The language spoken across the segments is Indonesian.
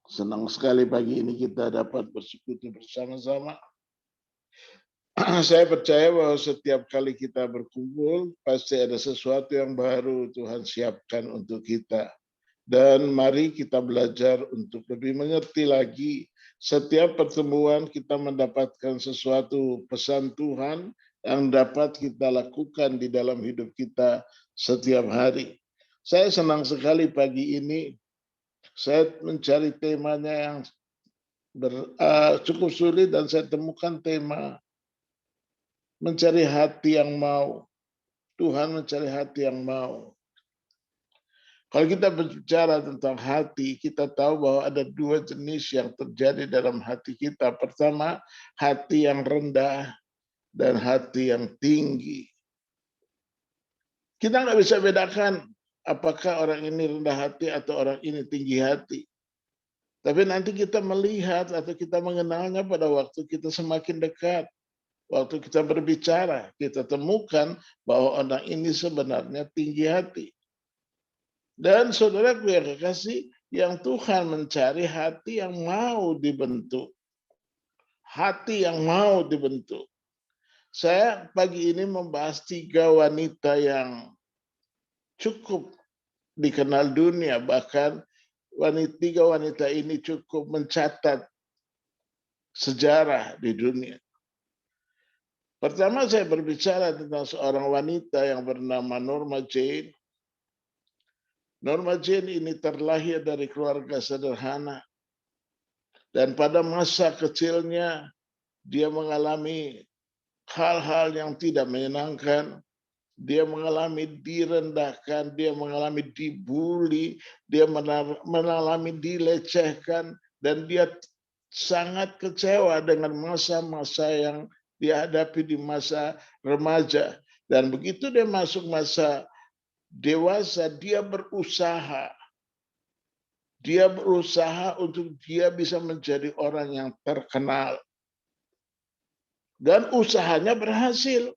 Senang sekali pagi ini kita dapat bersekutu bersama-sama. Saya percaya bahwa setiap kali kita berkumpul, pasti ada sesuatu yang baru Tuhan siapkan untuk kita. Dan mari kita belajar untuk lebih mengerti lagi. Setiap pertemuan kita mendapatkan sesuatu pesan Tuhan yang dapat kita lakukan di dalam hidup kita setiap hari. Saya senang sekali pagi ini saya mencari temanya yang cukup sulit dan saya temukan tema mencari hati yang mau. Tuhan mencari hati yang mau. Kalau kita berbicara tentang hati, kita tahu bahwa ada dua jenis yang terjadi dalam hati kita. Pertama, hati yang rendah dan hati yang tinggi. Kita nggak bisa bedakan apakah orang ini rendah hati atau orang ini tinggi hati. Tapi nanti kita melihat atau kita mengenalnya pada waktu kita semakin dekat. Waktu kita berbicara, kita temukan bahwa orang ini sebenarnya tinggi hati. Dan saudaraku yang kekasih, yang Tuhan mencari hati yang mau dibentuk. Hati yang mau dibentuk. Saya pagi ini membahas 3 wanita yang cukup dikenal dunia. Bahkan 3 wanita ini cukup mencatat sejarah di dunia. Pertama saya berbicara tentang seorang wanita yang bernama Norma Jane. Norma Jane ini terlahir dari keluarga sederhana. Dan pada masa kecilnya dia mengalami hal-hal yang tidak menyenangkan. Dia mengalami direndahkan, dia mengalami dibully, dia mengalami dilecehkan, dan dia sangat kecewa dengan masa-masa yang dihadapi di masa remaja. Dan begitu dia masuk masa dewasa, dia berusaha. Dia berusaha untuk dia bisa menjadi orang yang terkenal. Dan usahanya berhasil.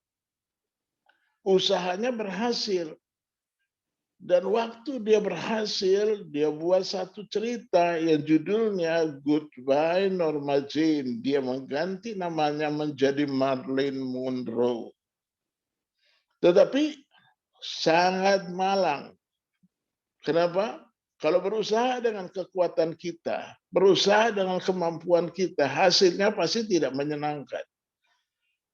Usahanya berhasil. Dan waktu dia berhasil, dia buat satu cerita yang judulnya Goodbye Norma Jane. Dia mengganti namanya menjadi Marilyn Monroe. Tetapi sangat malang. Kenapa? Kalau berusaha dengan kekuatan kita, berusaha dengan kemampuan kita, hasilnya pasti tidak menyenangkan.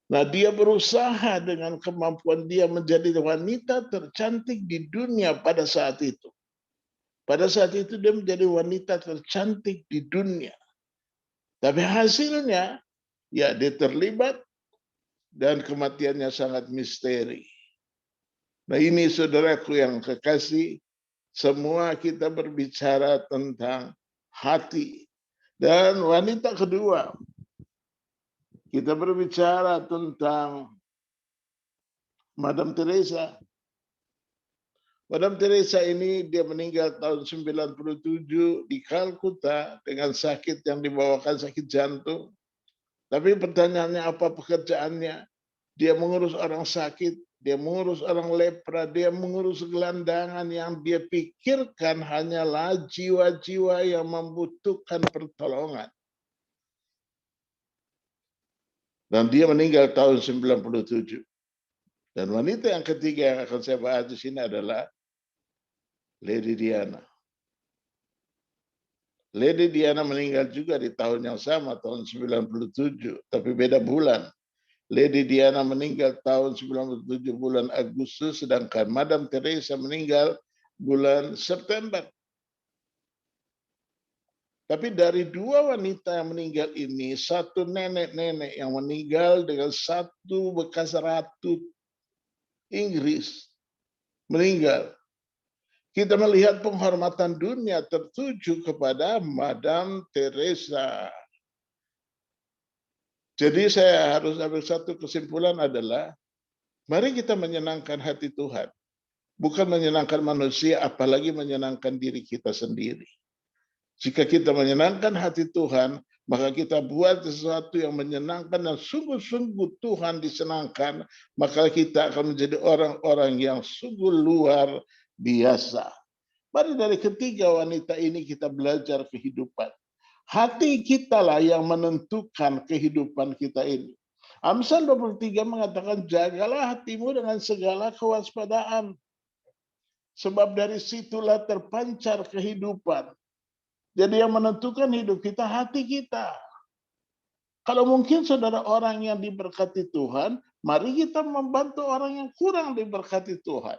Nah, dia berusaha dengan kemampuan dia menjadi wanita tercantik di dunia pada saat itu. Pada saat itu dia menjadi wanita tercantik di dunia. Tapi hasilnya, ya dia terlibat dan kematiannya sangat misteri. Nah ini saudaraku yang kekasih, semua kita berbicara tentang hati. Dan wanita kedua, kita berbicara tentang Madam Teresa. Madam Teresa ini dia meninggal tahun 97 di Kalkuta dengan sakit yang dibawakan sakit jantung. Tapi pertanyaannya apa pekerjaannya? Dia mengurus orang sakit, dia mengurus orang lepra, dia mengurus gelandangan. Yang dia pikirkan hanyalah jiwa-jiwa yang membutuhkan pertolongan. Dan dia meninggal tahun 97. Dan wanita yang ketiga yang akan saya bahas di sini adalah Lady Diana. Lady Diana meninggal juga di tahun yang sama, tahun 97, tapi beda bulan. Lady Diana meninggal tahun 97 bulan Agustus, sedangkan Madam Teresa meninggal bulan September. Tapi dari 2 wanita yang meninggal ini, satu nenek-nenek yang meninggal dengan satu bekas ratu Inggris meninggal. Kita melihat penghormatan dunia tertuju kepada Madam Teresa. Jadi saya harus ambil satu kesimpulan adalah, mari kita menyenangkan hati Tuhan. Bukan menyenangkan manusia, apalagi menyenangkan diri kita sendiri. Jika kita menyenangkan hati Tuhan, maka kita buat sesuatu yang menyenangkan dan sungguh-sungguh Tuhan disenangkan, maka kita akan menjadi orang-orang yang sungguh luar biasa. Mari dari ketiga wanita ini kita belajar kehidupan. Hati kita lah yang menentukan kehidupan kita ini. Amsal 23 mengatakan, jagalah hatimu dengan segala kewaspadaan. Sebab dari situlah terpancar kehidupan. Jadi yang menentukan hidup kita, hati kita. Kalau mungkin saudara orang yang diberkati Tuhan, mari kita membantu orang yang kurang diberkati Tuhan.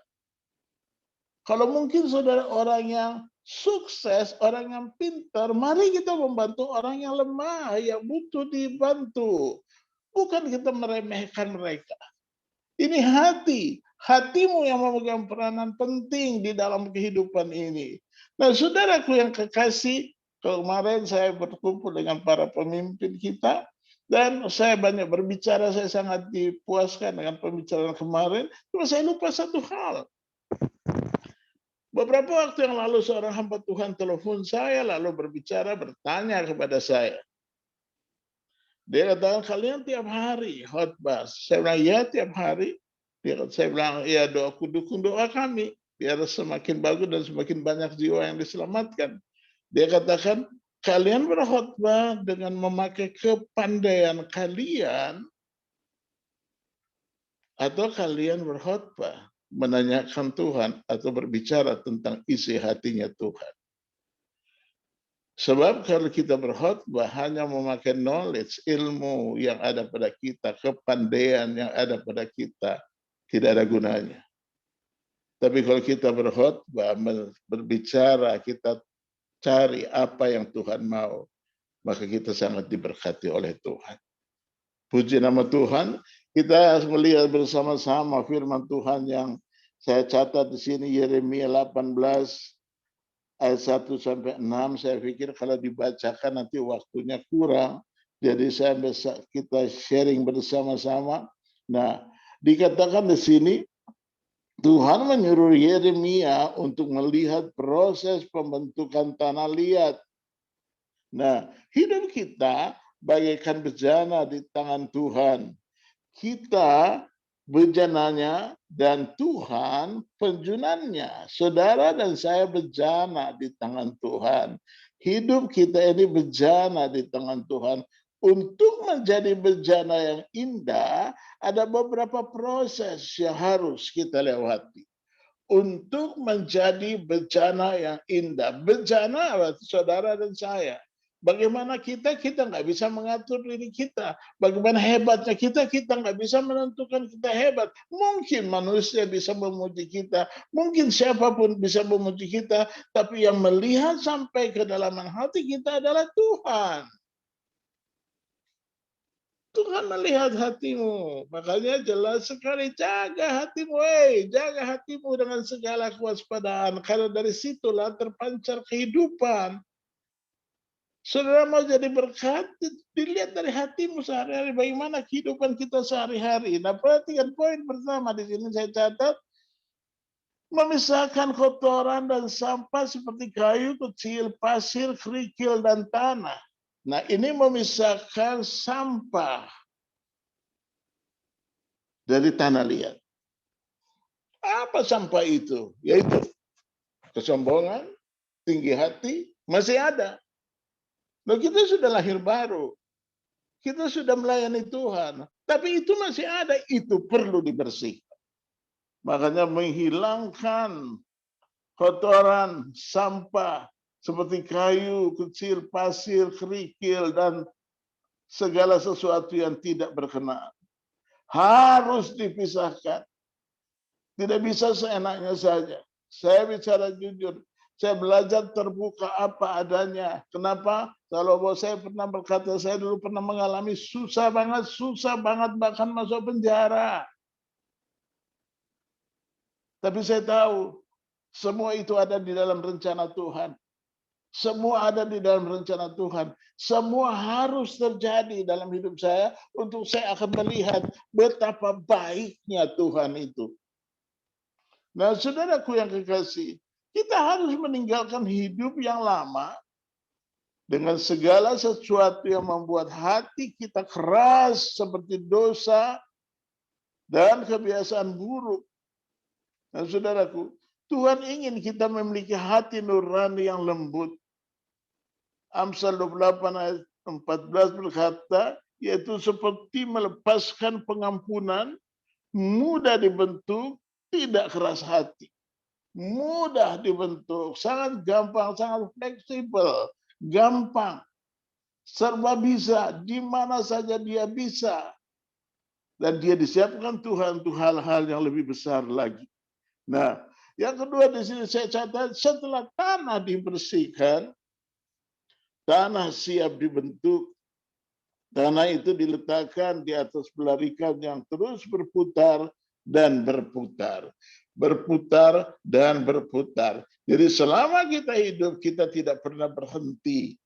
Kalau mungkin saudara orang yang sukses, orang yang pintar, mari kita membantu orang yang lemah, yang butuh dibantu. Bukan kita meremehkan mereka. Ini hati. Hatimu yang memegang peranan penting di dalam kehidupan ini. Nah, saudaraku yang kekasih, kemarin saya berkumpul dengan para pemimpin kita, dan saya banyak berbicara, saya sangat dipuaskan dengan pembicaraan kemarin, cuma saya lupa satu hal. Beberapa waktu yang lalu seorang hamba Tuhan telepon saya, lalu berbicara, bertanya kepada saya. Dia katakan, kalian tiap hari khotbah. Saya bilang, ya tiap hari. Saya bilang, ya dukung doa kami. Biar semakin bagus dan semakin banyak jiwa yang diselamatkan. Dia katakan, kalian berkhotbah dengan memakai kepandaian kalian, atau kalian berkhotbah menanyakan Tuhan atau berbicara tentang isi hatinya Tuhan. Sebab kalau kita berkhotbah hanya memakai knowledge, ilmu yang ada pada kita, kepandaian yang ada pada kita, tidak ada gunanya. Tapi kalau kita berkhotbah, berbicara, kita cari apa yang Tuhan mau, maka kita sangat diberkati oleh Tuhan. Puji nama Tuhan. Kita melihat bersama-sama firman Tuhan yang saya catat di sini, Yeremia 18 ayat 1 sampai 6. Saya pikir kalau dibacakan nanti waktunya kurang. Jadi kita sharing bersama-sama. Nah, dikatakan di sini Tuhan menyuruh Yeremia untuk melihat proses pembentukan tanah liat. Nah, hidup kita bagaikan bejana di tangan Tuhan. Kita bejananya dan Tuhan penjunannya. Saudara dan saya bejana di tangan Tuhan. Hidup kita ini bejana di tangan Tuhan. Untuk menjadi bejana yang indah, ada beberapa proses yang harus kita lewati. Untuk menjadi bejana yang indah. Bejana saudara dan saya. Bagaimana kita nggak bisa mengatur diri kita. Bagaimana hebatnya kita nggak bisa menentukan kita hebat. Mungkin manusia bisa memuji kita, mungkin siapapun bisa memuji kita, tapi yang melihat sampai ke dalam hati kita adalah Tuhan. Tuhan melihat hatimu, makanya jelas sekali, jaga hatimu, jaga hatimu dengan segala kewaspadaan, karena dari situlah terpancar kehidupan. Saudara mau jadi berkat, dilihat dari hatimu sehari-hari, bagaimana kehidupan kita sehari-hari. Nah, perhatikan poin pertama di sini saya catat, memisahkan kotoran dan sampah seperti kayu kecil, pasir, kerikil, dan tanah. Nah, ini memisahkan sampah dari tanah liat. Apa sampah itu? Yaitu kesombongan, tinggi hati, masih ada. Nah, kita sudah lahir baru. Kita sudah melayani Tuhan. Tapi itu masih ada. Itu perlu dibersihkan. Makanya menghilangkan kotoran, sampah, seperti kayu, kecil, pasir, kerikil, dan segala sesuatu yang tidak berkenaan. Harus dipisahkan. Tidak bisa seenaknya saja. Saya bicara jujur. Saya belajar terbuka apa adanya. Kenapa? Kalau saya pernah berkata, saya dulu pernah mengalami susah banget, bahkan masuk penjara. Tapi saya tahu, semua itu ada di dalam rencana Tuhan. Semua ada di dalam rencana Tuhan. Semua harus terjadi dalam hidup saya untuk saya akan melihat betapa baiknya Tuhan itu. Nah, saudaraku yang kekasih, kita harus meninggalkan hidup yang lama dengan segala sesuatu yang membuat hati kita keras seperti dosa dan kebiasaan buruk. Nah, saudaraku, Tuhan ingin kita memiliki hati nurani yang lembut. Amsal 28 ayat 14 berkata, yaitu seperti melepaskan pengampunan, mudah dibentuk, tidak keras hati. Mudah dibentuk, sangat gampang, sangat fleksibel, gampang, serba bisa, di mana saja dia bisa. Dan dia disiapkan Tuhan untuk hal-hal yang lebih besar lagi. Nah, yang kedua di sini saya catat, setelah tanah dibersihkan, tanah siap dibentuk, tanah itu diletakkan di atas pelarikan yang terus berputar dan berputar. Berputar dan berputar. Jadi selama kita hidup, kita tidak pernah berhenti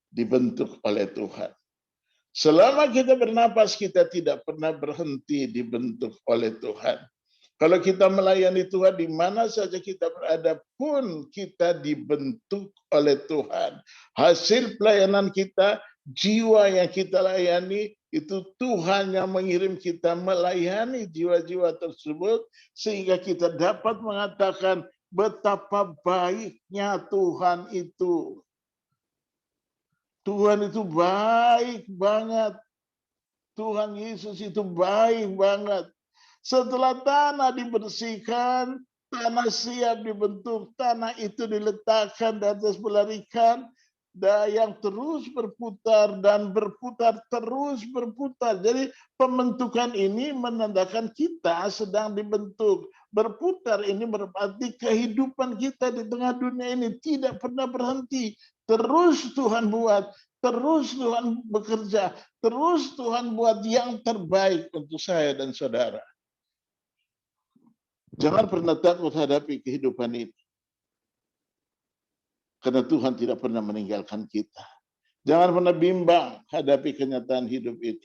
dibentuk oleh Tuhan. Selama kita bernapas, kita tidak pernah berhenti dibentuk oleh Tuhan. Kalau kita melayani Tuhan, di mana saja kita berada pun kita dibentuk oleh Tuhan. Hasil pelayanan kita, jiwa yang kita layani, itu Tuhan yang mengirim kita melayani jiwa-jiwa tersebut, sehingga kita dapat mengatakan betapa baiknya Tuhan itu. Tuhan itu baik banget. Tuhan Yesus itu baik banget. Setelah tanah dibersihkan, tanah siap dibentuk, tanah itu diletakkan di atas pelarikan, yang terus berputar dan berputar, terus berputar. Jadi pembentukan ini menandakan kita sedang dibentuk. Berputar ini berarti kehidupan kita di tengah dunia ini tidak pernah berhenti. Terus Tuhan buat, terus Tuhan bekerja, terus Tuhan buat yang terbaik untuk saya dan saudara. Jangan pernah takut hadapi kehidupan ini. Karena Tuhan tidak pernah meninggalkan kita. Jangan pernah bimbang hadapi kenyataan hidup ini.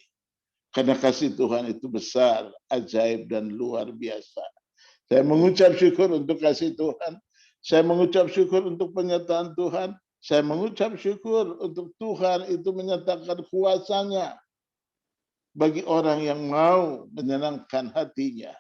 Karena kasih Tuhan itu besar, ajaib, dan luar biasa. Saya mengucap syukur untuk kasih Tuhan. Saya mengucap syukur untuk penyertaan Tuhan. Saya mengucap syukur untuk Tuhan itu menyatakan kuasanya bagi orang yang mau menyenangkan hatinya.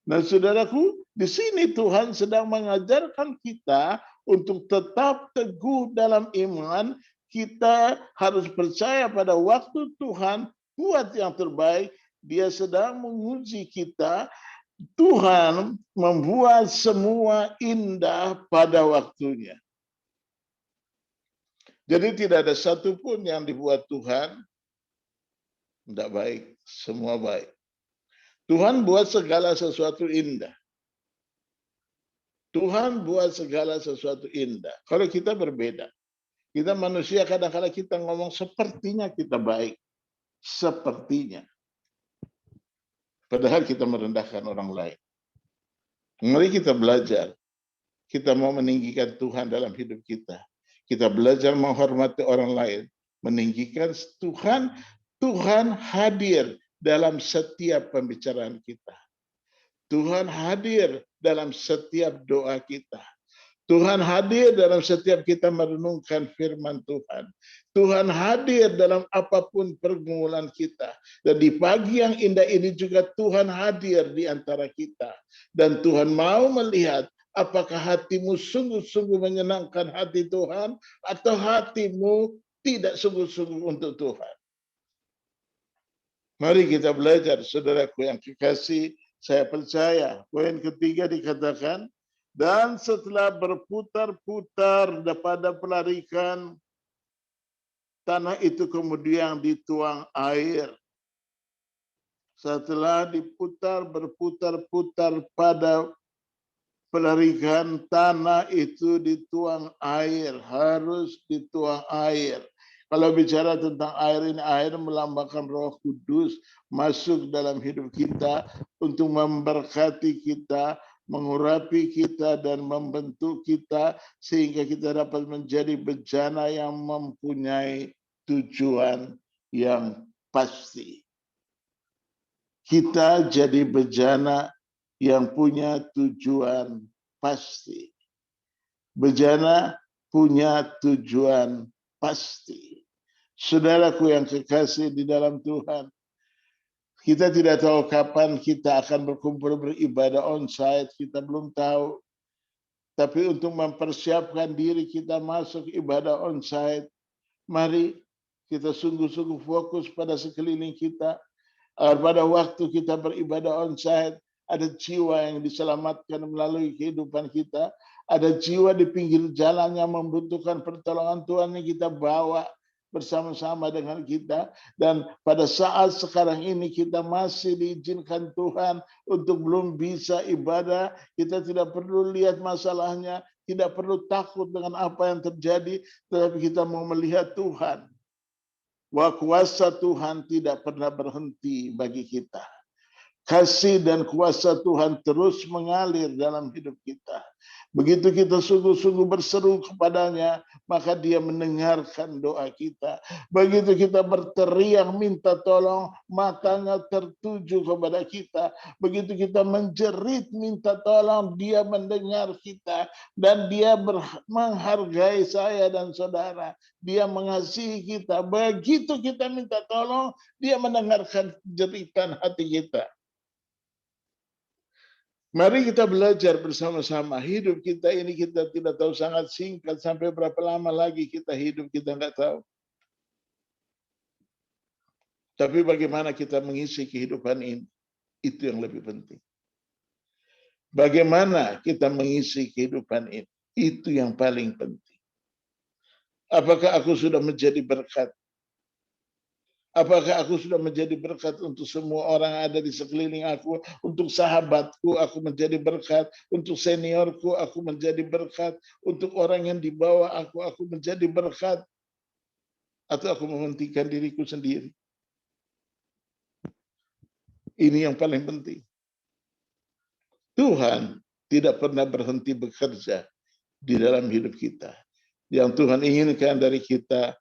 Nah, saudaraku, di sini Tuhan sedang mengajarkan kita untuk tetap teguh dalam iman. Kita harus percaya pada waktu Tuhan buat yang terbaik. Dia sedang menguji kita. Tuhan membuat semua indah pada waktunya. Jadi tidak ada satupun yang dibuat Tuhan tidak baik, semua baik. Tuhan buat segala sesuatu indah. Tuhan buat segala sesuatu indah. Kalau kita berbeda. Kita manusia kadang-kadang kita ngomong sepertinya kita baik. Sepertinya. Padahal kita merendahkan orang lain. Mari kita belajar. Kita mau meninggikan Tuhan dalam hidup kita. Kita belajar menghormati orang lain. Meninggikan Tuhan. Tuhan hadir dalam setiap pembicaraan kita. Tuhan hadir dalam setiap doa kita. Tuhan hadir dalam setiap kita merenungkan firman Tuhan. Tuhan hadir dalam apapun pergumulan kita. Dan di pagi yang indah ini juga Tuhan hadir di antara kita. Dan Tuhan mau melihat apakah hatimu sungguh-sungguh menyenangkan hati Tuhan atau hatimu tidak sungguh-sungguh untuk Tuhan. Mari kita belajar, saudaraku yang kekasih. Saya percaya, poin ketiga dikatakan, dan setelah berputar-putar pada pelarikan, tanah itu kemudian dituang air. Setelah berputar-putar pada pelarikan, tanah itu dituang air, harus dituang air. Kalau bicara tentang air ini, air melambangkan Roh Kudus masuk dalam hidup kita untuk memberkati kita, mengurapi kita, dan membentuk kita sehingga kita dapat menjadi bejana yang mempunyai tujuan yang pasti. Kita jadi bejana yang punya tujuan pasti. Bejana punya tujuan pasti. Saudaraku yang kekasih di dalam Tuhan, kita tidak tahu kapan kita akan berkumpul beribadah onsite, kita belum tahu. Tapi untuk mempersiapkan diri kita masuk ibadah onsite, mari kita sungguh-sungguh fokus pada sekeliling kita. Pada waktu kita beribadah onsite, ada jiwa yang diselamatkan melalui kehidupan kita. Ada jiwa di pinggir jalan yang membutuhkan pertolongan Tuhan yang kita bawa bersama-sama dengan kita. Dan pada saat sekarang ini kita masih diizinkan Tuhan untuk belum bisa ibadah. Kita tidak perlu lihat masalahnya, tidak perlu takut dengan apa yang terjadi, tetapi kita mau melihat Tuhan. Bahwa kuasa Tuhan tidak pernah berhenti bagi kita. Kasih dan kuasa Tuhan terus mengalir dalam hidup kita. Begitu kita sungguh-sungguh berseru kepadanya, maka dia mendengarkan doa kita. Begitu kita berteriak minta tolong, matanya tertuju kepada kita. Begitu kita menjerit minta tolong, dia mendengar kita. Dan dia menghargai saya dan saudara. Dia mengasihi kita. Begitu kita minta tolong, dia mendengarkan jeritan hati kita. Mari kita belajar bersama-sama. Hidup kita ini kita tidak tahu, sangat singkat. Sampai berapa lama lagi kita hidup, kita nggak tahu. Tapi bagaimana kita mengisi kehidupan ini, itu yang lebih penting. Bagaimana kita mengisi kehidupan ini, itu yang paling penting. Apakah aku sudah menjadi berkat? Apakah aku sudah menjadi berkat untuk semua orang yang ada di sekeliling aku, untuk sahabatku aku menjadi berkat, untuk seniorku aku menjadi berkat, untuk orang yang di bawah aku menjadi berkat, atau aku mementingkan diriku sendiri? Ini yang paling penting. Tuhan tidak pernah berhenti bekerja di dalam hidup kita. Yang Tuhan inginkan dari kita,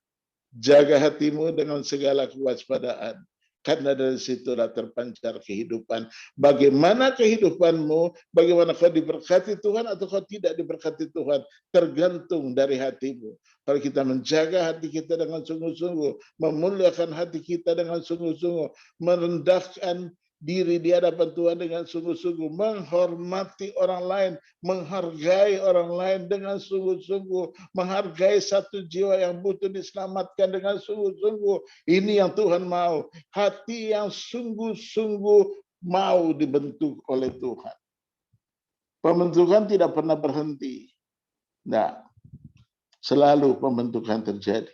jaga hatimu dengan segala kewaspadaan. Karena dari situlah terpancar kehidupan. Bagaimana kehidupanmu, bagaimana kau diberkati Tuhan atau kau tidak diberkati Tuhan, tergantung dari hatimu. Kalau kita menjaga hati kita dengan sungguh-sungguh, memuliakan hati kita dengan sungguh-sungguh, merendahkan diri di hadapan Tuhan dengan sungguh-sungguh, menghormati orang lain, menghargai orang lain dengan sungguh-sungguh, menghargai satu jiwa yang butuh diselamatkan dengan sungguh-sungguh. Ini yang Tuhan mau, hati yang sungguh-sungguh mau dibentuk oleh Tuhan. Pembentukan tidak pernah berhenti. Nah, selalu pembentukan terjadi.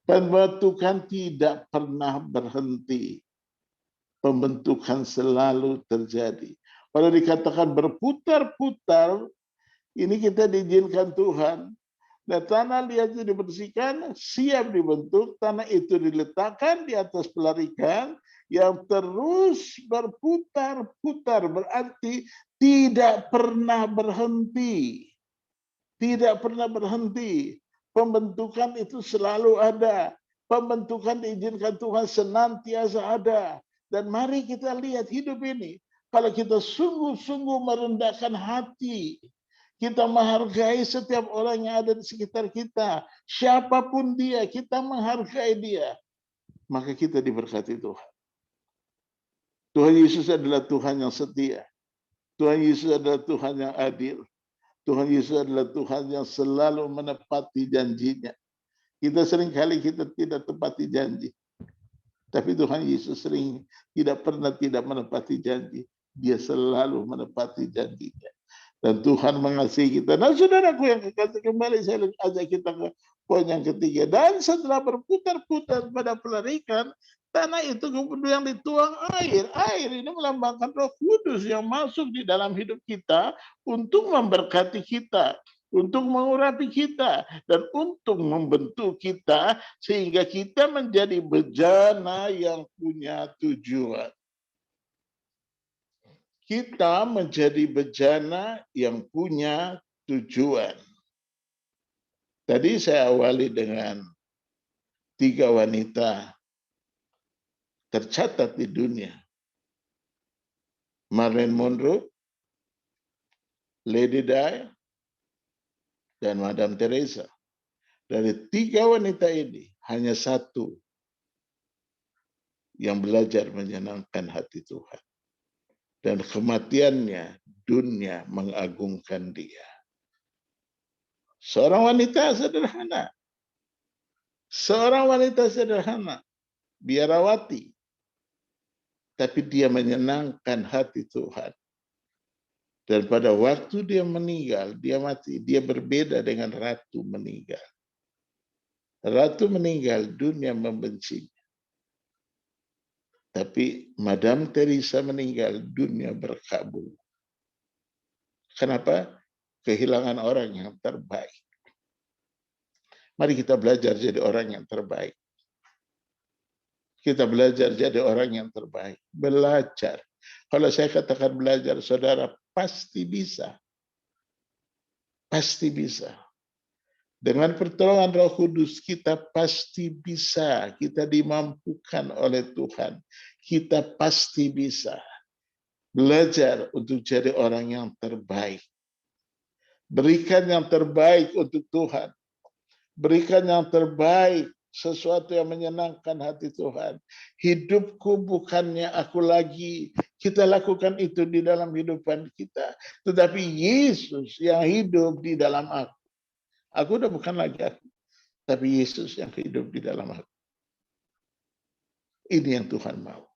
Pembentukan tidak pernah berhenti. Pembentukan selalu terjadi. Kalau dikatakan berputar-putar, ini kita diizinkan Tuhan. Dan tanah liat itu dibersihkan, siap dibentuk, tanah itu diletakkan di atas pelarikan yang terus berputar-putar, berarti tidak pernah berhenti. Tidak pernah berhenti. Pembentukan itu selalu ada. Pembentukan diizinkan Tuhan senantiasa ada. Dan mari kita lihat hidup ini. Kalau kita sungguh-sungguh merendahkan hati, kita menghargai setiap orang yang ada di sekitar kita, siapapun dia, kita menghargai dia, maka kita diberkati Tuhan. Tuhan Yesus adalah Tuhan yang setia. Tuhan Yesus adalah Tuhan yang adil. Tuhan Yesus adalah Tuhan yang selalu menepati janjinya. Kita seringkali kita tidak tepati janji. Tapi Tuhan Yesus sering tidak pernah tidak menepati janji. Dia selalu menepati janjinya. Dan Tuhan mengasihi kita. Nah, saudaraku yang kekasih, kembali saya ajak kita ke poin yang ketiga. Dan setelah berputar-putar pada pelarikan, tanah itu kemudian dituang air. Air ini melambangkan Roh Kudus yang masuk di dalam hidup kita untuk memberkati kita, untuk mengurapi kita, dan untuk membentuk kita sehingga kita menjadi bejana yang punya tujuan. Kita menjadi bejana yang punya tujuan. Tadi saya awali dengan 3 wanita tercatat di dunia. Marilyn Monroe, Lady Di, dan Madame Teresa. Dari 3 wanita ini, hanya satu yang belajar menyenangkan hati Tuhan. Dan kematiannya, dunia mengagungkan dia. Seorang wanita sederhana. Seorang wanita sederhana, biarawati. Tapi dia menyenangkan hati Tuhan. Dan pada waktu dia meninggal, dia mati, dia berbeda dengan ratu meninggal. Ratu meninggal, dunia membencinya. Tapi Madame Teresa meninggal, dunia berkabung. Kenapa? Kehilangan orang yang terbaik. Mari kita belajar jadi orang yang terbaik. Kita belajar jadi orang yang terbaik. Belajar. Kalau saya katakan belajar, saudara pasti bisa. Pasti bisa. Dengan pertolongan Roh Kudus kita pasti bisa. Kita dimampukan oleh Tuhan. Kita pasti bisa. Belajar untuk jadi orang yang terbaik. Berikan yang terbaik untuk Tuhan. Berikan yang terbaik, sesuatu yang menyenangkan hati Tuhan. Hidupku bukannya aku lagi. Kita lakukan itu di dalam kehidupan kita. Tetapi Yesus yang hidup di dalam aku. Aku udah bukan lagi aku. Tapi Yesus yang hidup di dalam aku. Ini yang Tuhan mau.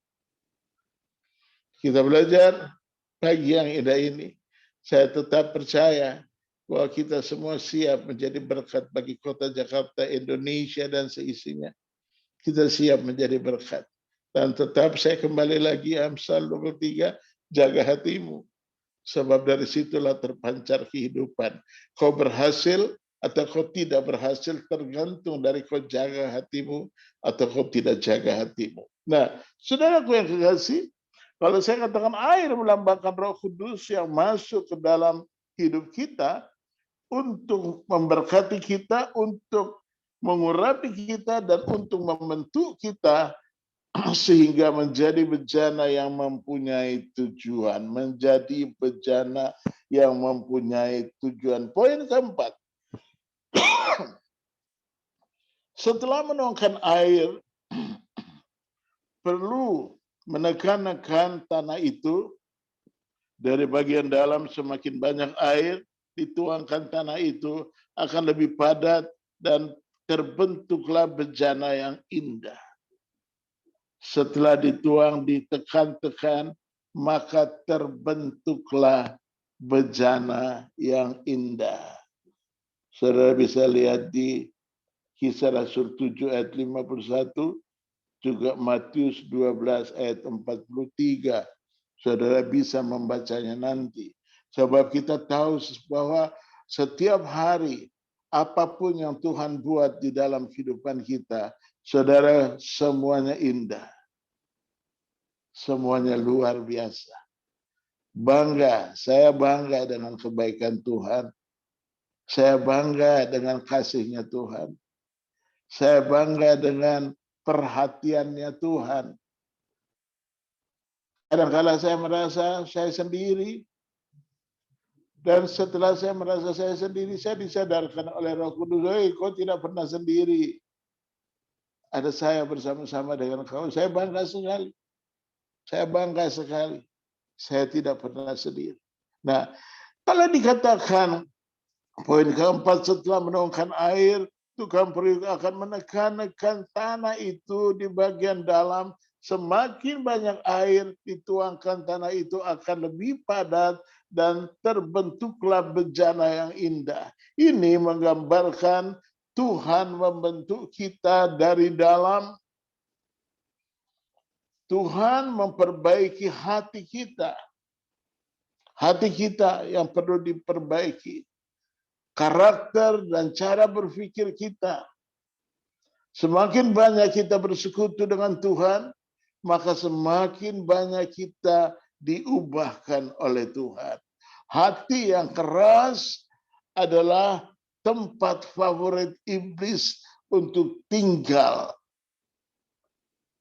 Kita belajar pagi yang indah ini. Saya tetap percaya bahwa kita semua siap menjadi berkat bagi kota Jakarta, Indonesia, dan seisinya. Kita siap menjadi berkat. Dan tetap saya kembali lagi Amsal 23, jaga hatimu. Sebab dari situlah terpancar kehidupan. Kau berhasil atau kau tidak berhasil tergantung dari kau jaga hatimu atau kau tidak jaga hatimu. Nah, saudaraku yang kekasih, kalau saya katakan air melambangkan Roh Kudus yang masuk ke dalam hidup kita untuk memberkati kita, untuk mengurapi kita, dan untuk membentuk kita sehingga menjadi bejana yang mempunyai tujuan, menjadi bejana yang mempunyai tujuan. Poin keempat, setelah menuangkan air, perlu menekan-nekan tanah itu. Dari bagian dalam semakin banyak air, dituangkan tanah itu akan lebih padat dan terbentuklah bejana yang indah. Setelah dituang, ditekan-tekan, maka terbentuklah bejana yang indah. Saudara bisa lihat di Kisah Rasul 7 ayat 51, juga Matius 12 ayat 43. Saudara bisa membacanya nanti. Sebab kita tahu bahwa setiap hari apapun yang Tuhan buat di dalam kehidupan kita, saudara, semuanya indah. Semuanya luar biasa. Bangga, saya bangga dengan kebaikan Tuhan. Saya bangga dengan kasih-Nya Tuhan. Saya bangga dengan perhatiannya Tuhan. Kadang-kadang saya merasa saya sendiri. Dan setelah saya merasa saya sendiri, saya disadarkan oleh Roh Kudus, kau tidak pernah sendiri. Ada saya bersama-sama dengan kau. Saya bangga sekali. Saya bangga sekali. Saya tidak pernah sendiri. Nah, kalau dikatakan poin keempat, setelah menuangkan air, Tukang periuk akan menekan-nekan tanah itu di bagian dalam. Semakin banyak air dituangkan, tanah itu akan lebih padat dan terbentuklah bejana yang indah. Ini menggambarkan Tuhan membentuk kita dari dalam. Tuhan memperbaiki hati kita. Hati kita yang perlu diperbaiki. Karakter dan cara berpikir kita. Semakin banyak kita bersekutu dengan Tuhan, maka semakin banyak kita diubahkan oleh Tuhan. Hati yang keras adalah tempat favorit iblis untuk tinggal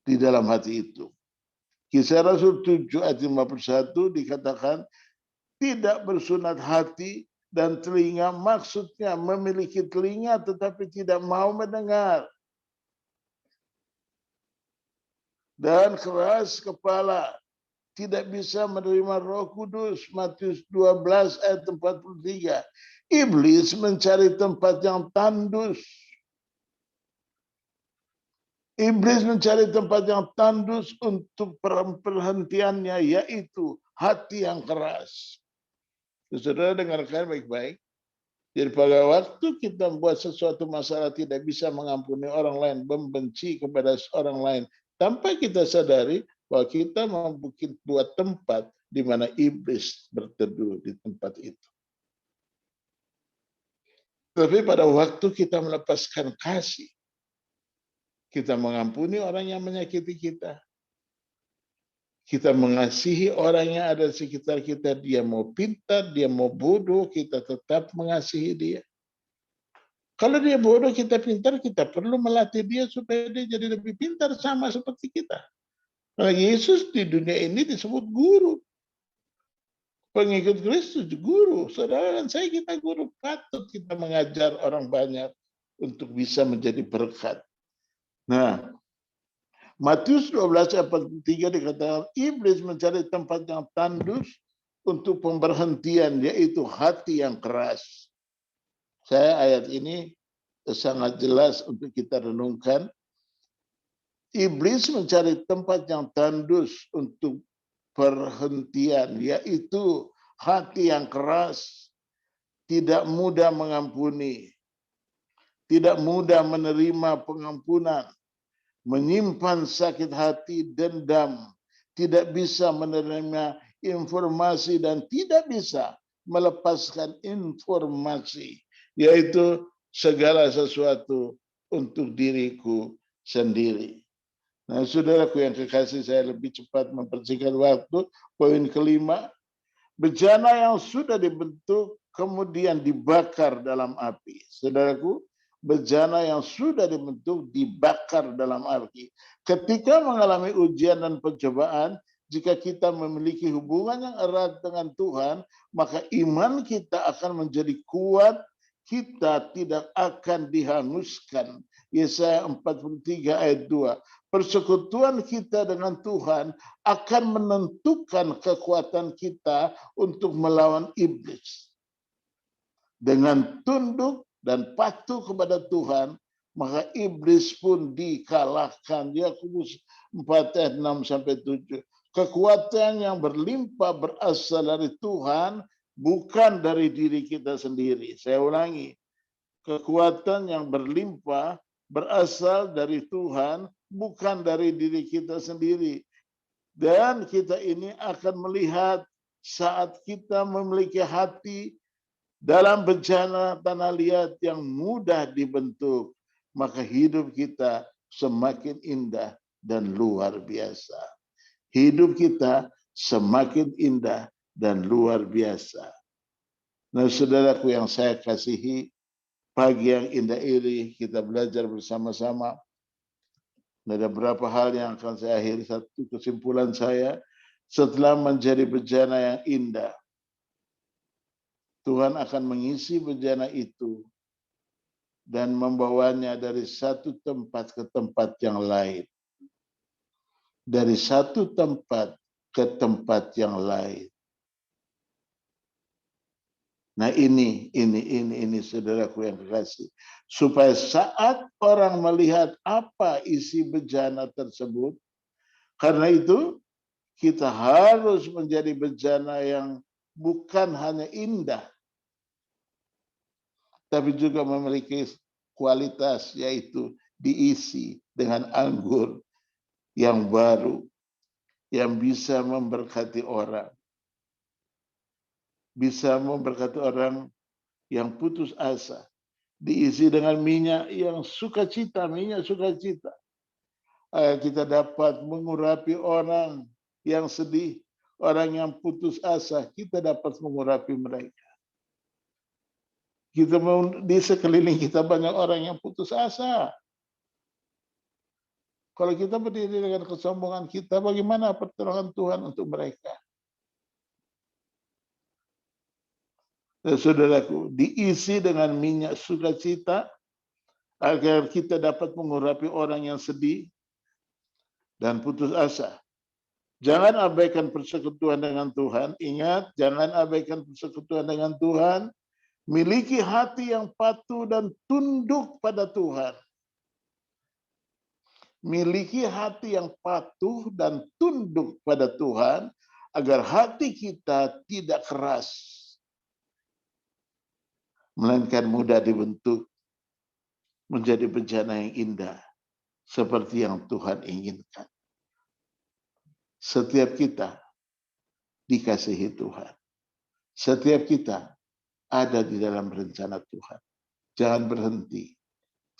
di dalam hati itu. Kisah Rasul 7 ayat 51 dikatakan, tidak bersunat hati dan telinga, maksudnya memiliki telinga tetapi tidak mau mendengar. Dan keras kepala tidak bisa menerima Roh Kudus. Matius 12 ayat 43. Iblis mencari tempat yang tandus. Iblis mencari tempat yang tandus untuk perhentiannya, yaitu hati yang keras. Saudara dengarkan baik-baik. Jadi pada waktu kita membuat sesuatu masalah tidak bisa mengampuni orang lain, membenci kepada orang lain, tanpa kita sadari bahwa kita membuat tempat di mana iblis berteduh di tempat itu. Tapi pada waktu kita melepaskan kasih, kita mengampuni orang yang menyakiti kita, kita mengasihi orang yang ada di sekitar kita, dia mau pintar, dia mau bodoh, kita tetap mengasihi dia. Kalau dia bodoh, kita pintar, kita perlu melatih dia supaya dia jadi lebih pintar sama seperti kita. Nah, Yesus di dunia ini disebut guru. Pengikut Kristus guru. Saudara dan saya kita guru, patut kita mengajar orang banyak untuk bisa menjadi berkat. Nah, Matius 12 ayat 43 dikatakan iblis mencari tempat yang tandus untuk pemberhentian, yaitu hati yang keras. Saya ayat ini sangat jelas untuk kita renungkan. Iblis mencari tempat yang tandus untuk perhentian, yaitu hati yang keras, tidak mudah mengampuni, tidak mudah menerima pengampunan, menyimpan sakit hati, dendam, tidak bisa menerima informasi dan tidak bisa melepaskan informasi, yaitu segala sesuatu untuk diriku sendiri. Nah, saudaraku yang kekasih, saya lebih cepat mempersingkat waktu. Poin kelima, bejana yang sudah dibentuk kemudian dibakar dalam api. Saudaraku, bejana yang sudah dibentuk dibakar dalam api. Ketika mengalami ujian dan pencobaan, jika kita memiliki hubungan yang erat dengan Tuhan, maka iman kita akan menjadi kuat, kita tidak akan dihanguskan. Yesaya 43 ayat 2. Persekutuan kita dengan Tuhan akan menentukan kekuatan kita untuk melawan iblis. Dengan tunduk dan patuh kepada Tuhan, maka iblis pun dikalahkan. Yakobus 4 ayat 6-7. Kekuatan yang berlimpah berasal dari Tuhan, bukan dari diri kita sendiri. Saya ulangi, kekuatan yang berlimpah berasal dari Tuhan, bukan dari diri kita sendiri. Dan kita ini akan melihat saat kita memiliki hati dalam bencana tanah liat yang mudah dibentuk, maka hidup kita semakin indah dan luar biasa. Hidup kita semakin indah dan luar biasa. Nah, saudaraku yang saya kasihi, pagi yang indah ini kita belajar bersama-sama. Ada beberapa hal yang akan saya akhiri. Satu kesimpulan saya, setelah menjadi bejana yang indah, Tuhan akan mengisi bejana itu dan membawanya dari satu tempat ke tempat yang lain. Dari satu tempat ke tempat yang lain. Nah ini saudaraku yang kekasih. Supaya saat orang melihat apa isi bejana tersebut, karena itu kita harus menjadi bejana yang bukan hanya indah, tapi juga memiliki kualitas, yaitu diisi dengan anggur yang baru, yang bisa memberkati orang. Bisa memberkati orang yang putus asa. Diisi dengan minyak yang sukacita, minyak sukacita. Kita dapat mengurapi orang yang sedih, orang yang putus asa, kita dapat mengurapi mereka. Kita di sekeliling kita banyak orang yang putus asa. Kalau kita berdiri dengan kesombongan kita, bagaimana pertolongan Tuhan untuk mereka? Saudaraku, diisi dengan minyak sukacita agar kita dapat mengurapi orang yang sedih dan putus asa. Jangan abaikan persekutuan dengan Tuhan. Ingat, jangan abaikan persekutuan dengan Tuhan. Miliki hati yang patuh dan tunduk pada Tuhan. Miliki hati yang patuh dan tunduk pada Tuhan, agar hati kita tidak keras, melainkan mudah dibentuk menjadi bejana yang indah, seperti yang Tuhan inginkan. Setiap kita dikasihi Tuhan. Setiap kita ada di dalam rencana Tuhan. Jangan berhenti.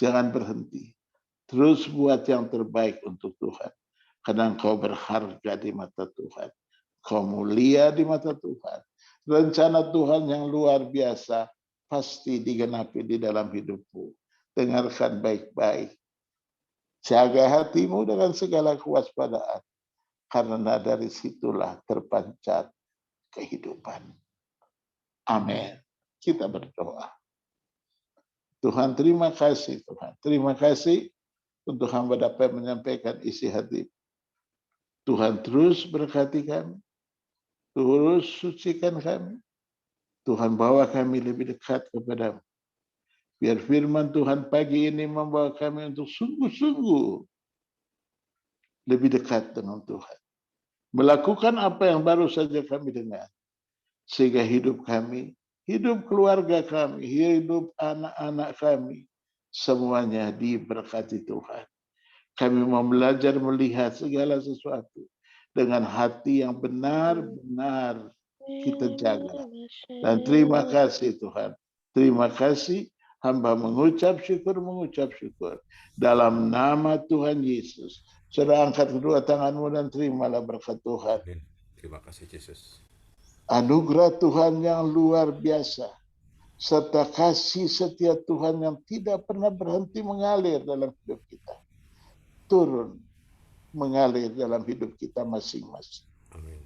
Jangan berhenti. Terus buat yang terbaik untuk Tuhan. Karena engkau berharga di mata Tuhan. Kau mulia di mata Tuhan. Rencana Tuhan yang luar biasa pasti digenapi di dalam hidupmu. Dengarkan baik-baik. Jaga hatimu dengan segala kewaspadaan. Karena dari situlah terpancar kehidupan. Amin. Kita berdoa. Tuhan, terima kasih Tuhan. Terima kasih untuk hamba dapat menyampaikan isi hati. Tuhan terus berkati kami. Terus sucikan kami. Tuhan bawa kami lebih dekat kepadamu. Biar firman Tuhan pagi ini membawa kami untuk sungguh-sungguh lebih dekat dengan Tuhan. Melakukan apa yang baru saja kami dengar. Sehingga hidup kami, hidup keluarga kami, hidup anak-anak kami, semuanya diberkati Tuhan. Kami mau belajar melihat segala sesuatu dengan hati yang benar-benar kita jaga. Dan terima kasih Tuhan. Terima kasih. Hamba mengucap syukur. Dalam nama Tuhan Yesus. Saudara angkat kedua tanganmu dan terimalah berkat Tuhan. Amin. Terima kasih Yesus. Anugerah Tuhan yang luar biasa. Serta kasih setia Tuhan yang tidak pernah berhenti mengalir dalam hidup kita. Turun mengalir dalam hidup kita masing-masing. Amin.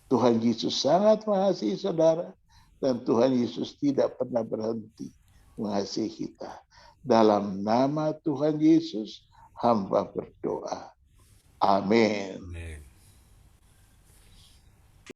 Tuhan Yesus sangat mengasihi saudara. Dan Tuhan Yesus tidak pernah berhenti mengasihi kita. Dalam nama Tuhan Yesus, hamba berdoa. Amin. Amin.